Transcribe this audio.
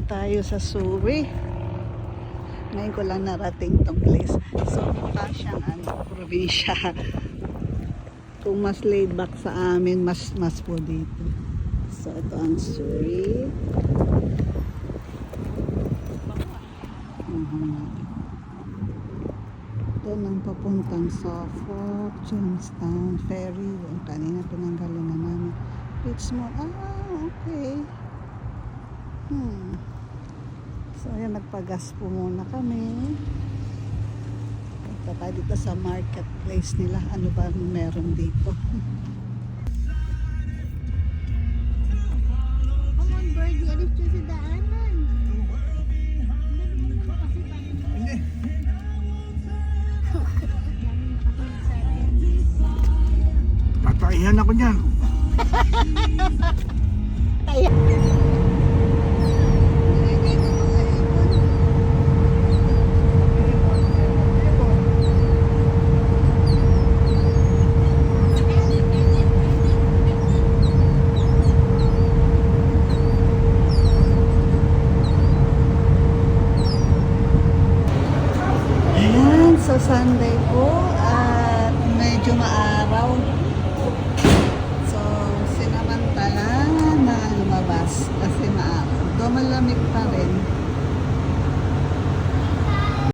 tayo sa Surrey. Ngayon ko lang narating tong place. So, mukha siyang probinsya. Kung mas laid back sa amin, mas po dito. So, ito ang Surrey. Ito nang papuntang Suffolk, Jamestown, Ferry. Yung kanina pinanggalingan namin. Richmond. Okay. So, ayan, nagpagas po muna kami. Punta tayo dito sa marketplace nila. Ano ba meron dito? Come on, birdie. Alis siya sa daanan. Hindi. Tataihan ako niyan. Ayan. So Sunday po at medyo maaraw. So sinamantala na lumabas kasi maaraw. Though malamig pa rin.